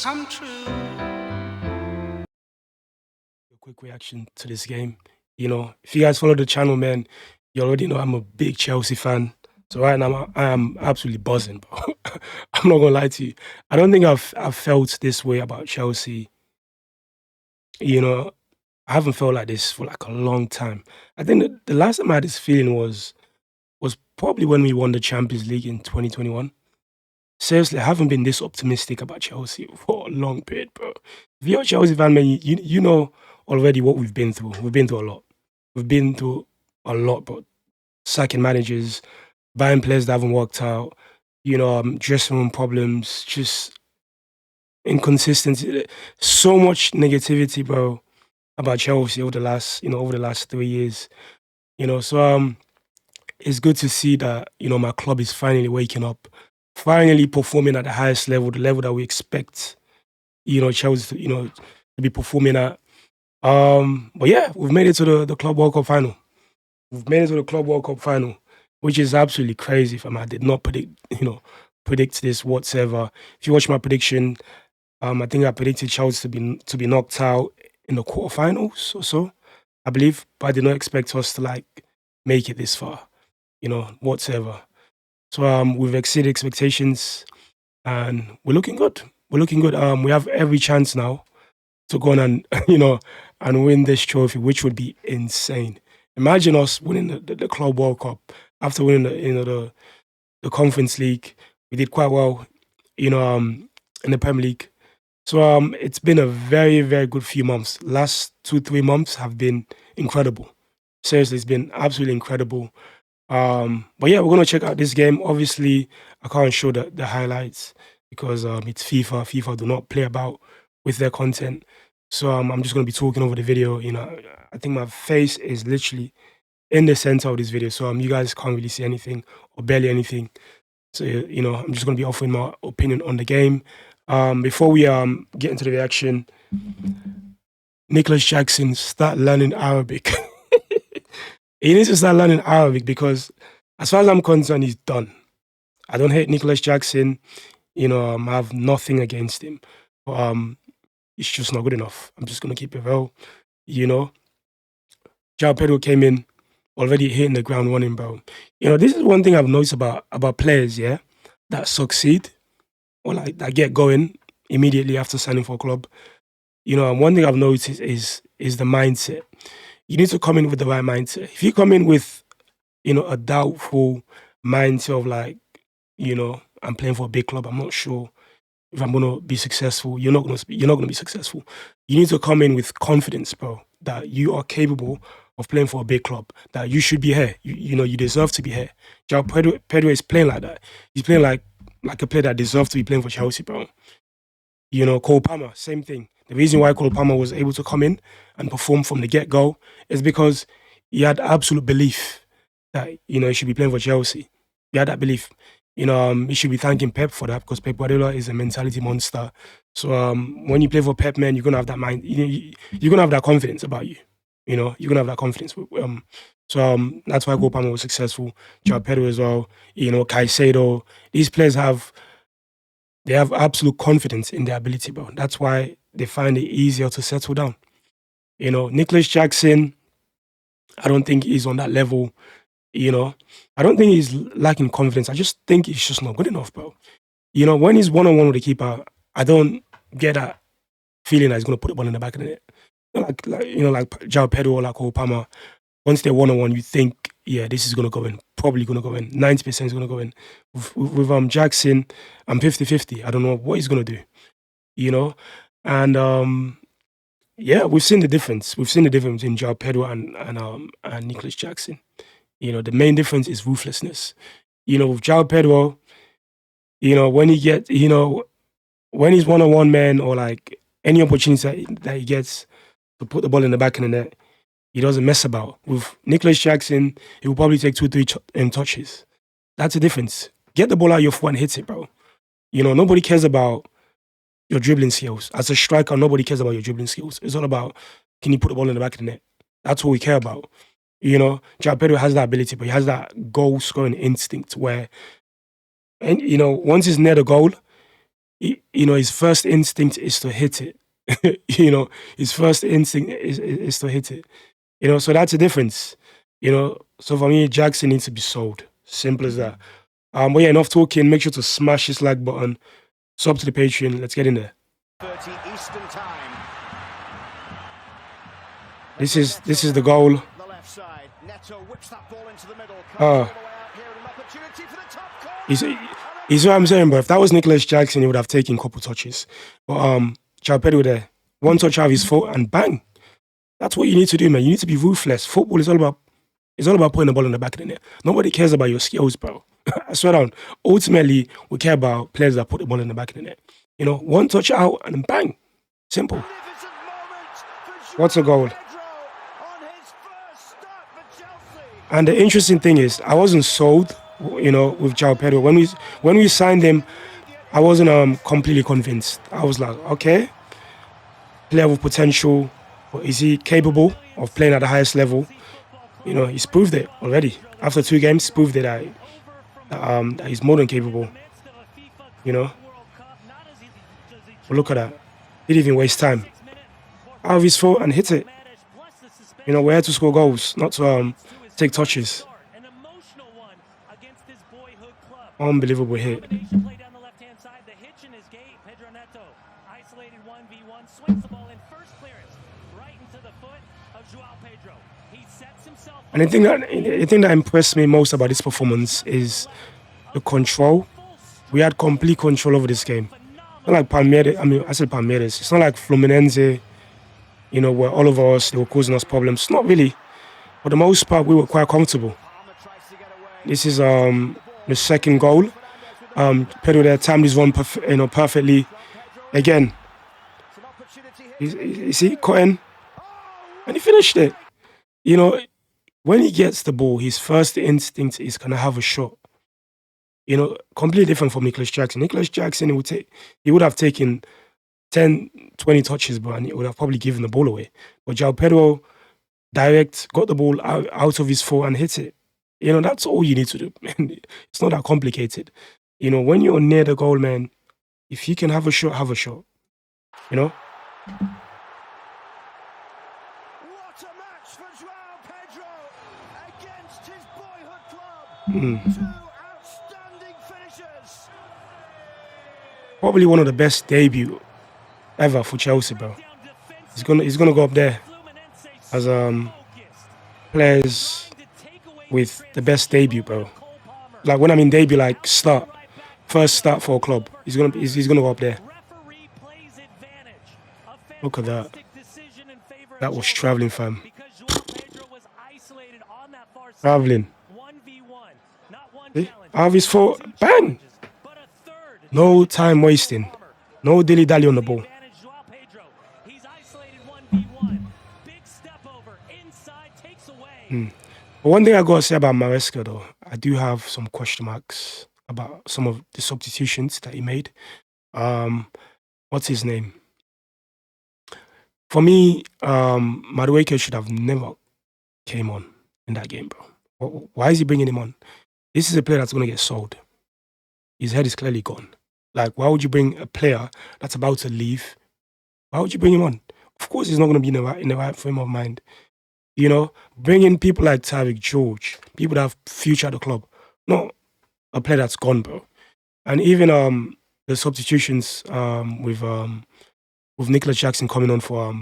come true. A quick reaction to this game. If you guys follow the channel, man, you already know I'm a big Chelsea fan. So right now I am absolutely buzzing, bro. I'm not gonna lie to you. I don't think I've felt this way about Chelsea. You know, I haven't felt like this for like a long time. I think the last time I had this feeling was probably when we won the Champions League in 2021. Seriously, I haven't been this optimistic about Chelsea for a long period, bro. If you're a Chelsea fan, man, you know already what we've been through. We've been through a lot. We've been through a lot, bro. Sacking managers, buying players that haven't worked out, dressing room problems, just inconsistency. So much negativity, bro, about Chelsea over the last 3 years. So it's good to see that, my club is finally waking up, finally performing at the highest level, the level that we expect, Chelsea to be performing at. But yeah, we've made it to the Club World Cup final. We've made it to the Club World Cup final, which is absolutely crazy, fam. I did not predict this whatsoever. If you watch my prediction, I think I predicted Chelsea to be knocked out in the quarterfinals or so, I believe. But I did not expect us to like make it this far, whatsoever. So we've exceeded expectations and we're looking good. We're looking good. We have every chance now to go on and and win this trophy, which would be insane. Imagine us winning the Club World Cup after winning the Conference League. We did quite well, in the Premier League. So it's been a very, very good few months. Last 2, 3 months have been incredible. Seriously, it's been absolutely incredible. But yeah, we're gonna check out this game. Obviously, I can't show the highlights because it's FIFA. FIFA do not play about with their content. So I'm just gonna be talking over the video. I think my face is literally in the center of this video, so you guys can't really see anything or barely anything. So I'm just gonna be offering my opinion on the game. Before we get into the reaction, Nicholas Jackson, start learning Arabic. He needs to start learning Arabic because, as far as I'm concerned, he's done. I don't hate Nicholas Jackson. I have nothing against him. But it's just not good enough. I'm just gonna keep it real. JOAO Pedro came in already hitting the ground running, bro. This is one thing I've noticed about players, yeah, that succeed or like that get going immediately after signing for a club. One thing I've noticed is the mindset. You need to come in with the right mindset. If you come in with, a doubtful mindset of like, I'm playing for a big club, I'm not sure if I'm gonna be successful, you're not gonna be successful. You need to come in with confidence, bro, that you are capable of playing for a big club, that you should be here. You deserve to be here. Pedro is playing like that. He's playing like a player that deserves to be playing for Chelsea, bro. Cole Palmer, same thing. The reason why Cole Palmer was able to come in and perform from the get-go is because he had absolute belief that, he should be playing for Chelsea. He had that belief. He should be thanking Pep for that because Pep Guardiola is a mentality monster. So when you play for Pep, man, you're gonna have that mind. You're gonna have that confidence about you. You're gonna have that confidence. So that's why Cole Palmer was successful. JOAO Pedro as well. Caicedo. These players have absolute confidence in their ability, bro. That's why they find it easier to settle down. Nicholas Jackson, I don't think he's on that level. I don't think he's lacking confidence. I just think he's just not good enough, bro. When he's one-on-one with the keeper, I don't get that feeling that he's going to put the ball in the back of the net. Like JOAO Pedro or like Cole Palmer, once they're one-on-one, you think, yeah, this is going to go in. Probably going to go in. 90% is going to go in. With Jackson, I'm 50-50. I don't know what he's going to do, And yeah, we've seen the difference. We've seen the difference in JOAO Pedro and Nicholas Jackson. The main difference is ruthlessness. With JOAO Pedro, when he gets, when he's one-on-one, man, or like any opportunity that he gets to put the ball in the back of the net, he doesn't mess about. With Nicholas Jackson, he will probably take 2, 3 touches. That's the difference. Get the ball out of your foot and hit it, bro. Nobody cares about your dribbling skills. As a striker, nobody cares about your dribbling skills. It's all about, can you put the ball in the back of the net? That's what we care about. JOAO Pedro has that ability, but he has that goal-scoring instinct where, and once he's near the goal, his first instinct is to hit it. His first instinct is to hit it. So that's the difference. So for me, Jackson needs to be sold. Simple as that. But yeah, enough talking. Make sure to smash this like button. Sub to the Patreon. Let's get in there. 30 Eastern time. This is the goal. The left side. Neto whips that ball into the middle. Comes all the way out here, an opportunity for the top corner. He's what I'm saying, bro. If that was Nicholas Jackson, he would have taken a couple touches. But JOAO Pedro there, one touch out of his foot and bang. That's what you need to do, man. You need to be ruthless. Football is all about putting the ball in the back of the net. Nobody cares about your skills, bro. I swear down. Ultimately, we care about players that put the ball in the back of the net. One touch out and bang. Simple. What's a goal? And the interesting thing is, I wasn't sold, with JOAO Pedro. When we signed him, I wasn't completely convinced. I was like, okay, player with potential, but is he capable of playing at the highest level? He's proved it already. After 2 games, he's proved it that he's more than capable. But look at that. He didn't even waste time. Out of his foot and hit it. We're here to score goals, not to take touches. Unbelievable hit. And the thing that impressed me most about this performance is the control. We had complete control over this game. Not like Palmeiras. I said Palmeiras. It's not like Fluminense, where all of us, they were causing us problems. Not really. For the most part, we were quite comfortable. This is the second goal. Pedro there timed his run perfectly. Again, you see, cutting, and he finished it. When he gets the ball, his first instinct is gonna have a shot. Completely different from Nicholas Jackson. Nicholas Jackson, he would have taken 10, 20 touches, but he would have probably given the ball away. But JOAO Pedro, direct, got the ball out of his foot and hit it. That's all you need to do. It's not that complicated. When you're near the goal, man, if you can have a shot, have a shot. What a match for JOAO Pedro against his boyhood club. 2 outstanding finishers. Probably one of the best debut ever for Chelsea, bro. He's gonna go up there as players with the best debut, bro. Like when I mean debut, like first start for a club. He's gonna go up there. Look at that. That was traveling, fam. Traveling. See? Out of his foot, bang! No time wasting. No dilly-dally on the ball. But one thing I gotta say about Maresca, though, I do have some question marks about some of the substitutions that he made. What's his name? For me, Madueke should have never came on in that game, bro. Why is he bringing him on? This is a player that's gonna get sold. His head is clearly gone. Like, why would you bring a player that's about to leave? Why would you bring him on? Of course, he's not gonna be in the right frame of mind. Bring in people like Tyrick George, people that have future at the club, not a player that's gone, bro. And even the substitutions with Nicholas Jackson coming on for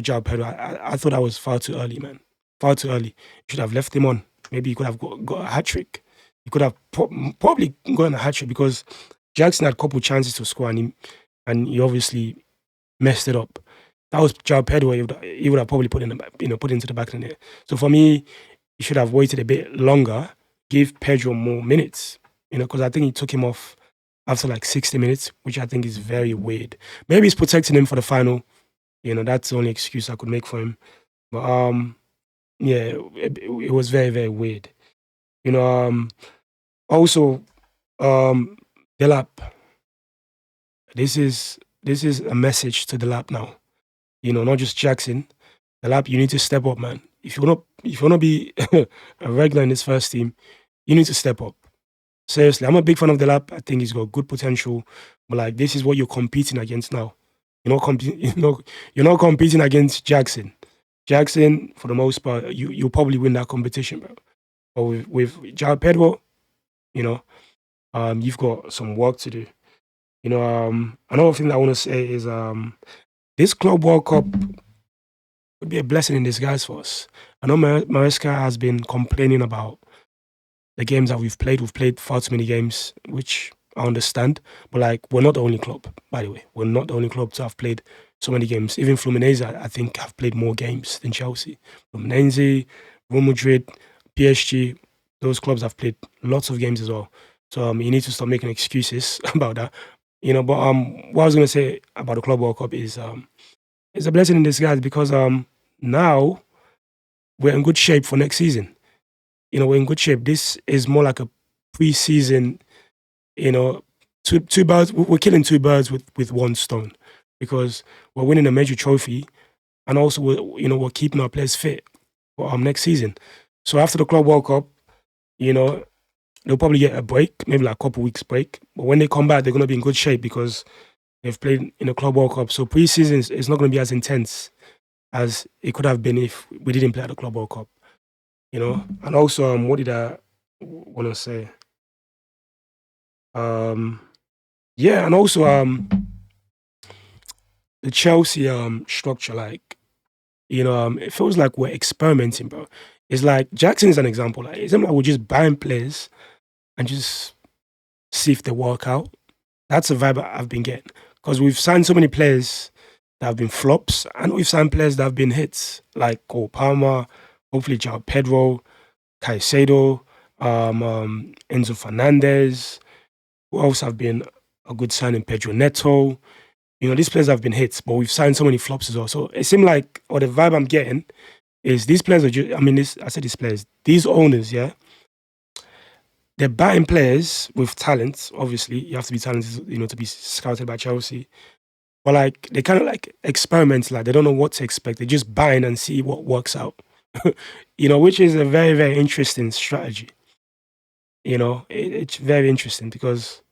JOAO Pedro, I thought that was far too early, man. Far too early. You should have left him on. Maybe he could have got a hat-trick. He could have probably gotten a hat-trick because Jackson had a couple chances to score and he obviously messed it up. That was JOAO Pedro. He would have probably put into the back of the net. So for me, he should have waited a bit longer, give Pedro more minutes. Because I think he took him off after like 60 minutes, which I think is very weird. Maybe he's protecting him for the final. That's the only excuse I could make for him. But yeah, it was very, very weird. Also, Delap. This is a message to Delap now. Not just Jackson. Delap, you need to step up, man. If you wanna be a regular in this first team, you need to step up. Seriously, I'm a big fan of Delap. I think he's got good potential, But like this is what you're competing against now. You're not competing against Jackson. Jackson, for the most part, you'll probably win that competition, bro. But with JOAO Pedro, you know, you've got some work to do. Another thing that I want to say is this Club World Cup would be a blessing in disguise for us. I know Maresca has been complaining about the games that we've played. We've played far too many games, which I understand. But like, we're not the only club, by the way. We're not the only club to have played so many games. Even Fluminense, I think, have played more games than Chelsea. Fluminense, Real Madrid, PSG, those clubs have played lots of games as well. So you need to stop making excuses about that. But what I was gonna say about the Club World Cup is it's a blessing in disguise because now we're in good shape for next season. We're in good shape. This is more like a pre-season. Two birds. We're killing two birds with one stone because we're winning a major trophy, and also we're keeping our players fit for next season. So after the Club World Cup, they'll probably get a break, maybe like a couple weeks break. But when they come back, they're going to be in good shape because they've played in the Club World Cup. So pre-season is not going to be as intense as it could have been if we didn't play at the Club World Cup. And also, what did I want to say? Yeah, and also the Chelsea structure, like, it feels like we're experimenting, bro. It's like Jackson is an example. Like, it's not like we're just buying players and just see if they work out. That's the vibe I've been getting because we've signed so many players that have been flops, and we've signed players that have been hits, like Cole Palmer, hopefully JOAO Pedro, Caicedo, Enzo Fernandez. Who else have been a good signing? Pedro Neto. These players have been hits, but we've signed so many flops as well. So it seemed like, or the vibe I'm getting is these players are just, I said these players, these owners, yeah, they're buying players with talent. Obviously, you have to be talented, to be scouted by Chelsea. But like, they kind of like experiment, like they don't know what to expect. They're just buying and see what works out, which is a very, very interesting strategy. It's very interesting because,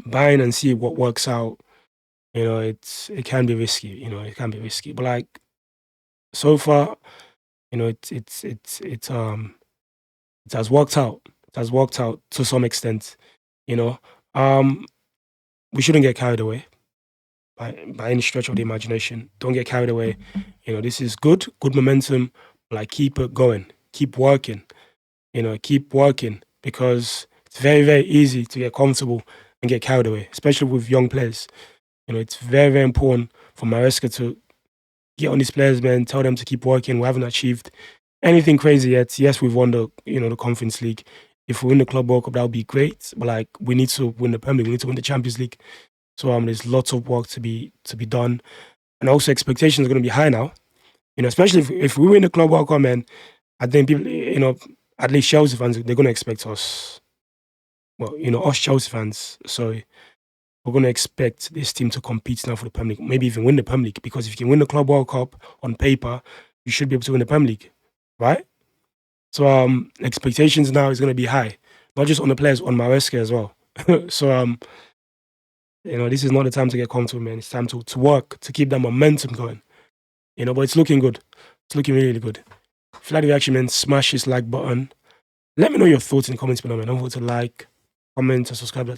buying and see what works out, it can be risky, it can be risky. But like, so far, it has worked out. It has worked out to some extent, we shouldn't get carried away by any stretch of the imagination. Don't get carried away. This is good momentum. Like, keep it going, keep working, keep working because it's very, very easy to get comfortable and get carried away, especially with young players. It's very, very important for Maresca to get on these players, man, tell them to keep working. We haven't achieved anything crazy yet. Yes, we've won the Conference League. If we win the Club World Cup, that would be great. But like, we need to win the Premier League. We need to win the Champions League. So there's lots of work to be done, and also expectations are going to be high now. Especially if we win the Club World Cup, man. I think people, at least Chelsea fans, they're going to expect us. Well, us Chelsea fans. Sorry, we're going to expect this team to compete now for the Premier League, maybe even win the Premier League. Because if you can win the Club World Cup on paper, you should be able to win the Premier League, right? So expectations now is going to be high, not just on the players, on Maresca as well. So this is not the time to get comfortable, man. It's time to work to keep that momentum going. But it's looking good. It's looking really, really good. If you like the reaction, man, smash this like button. Let me know your thoughts in the comments below, man. Don't forget to like, comment, and subscribe.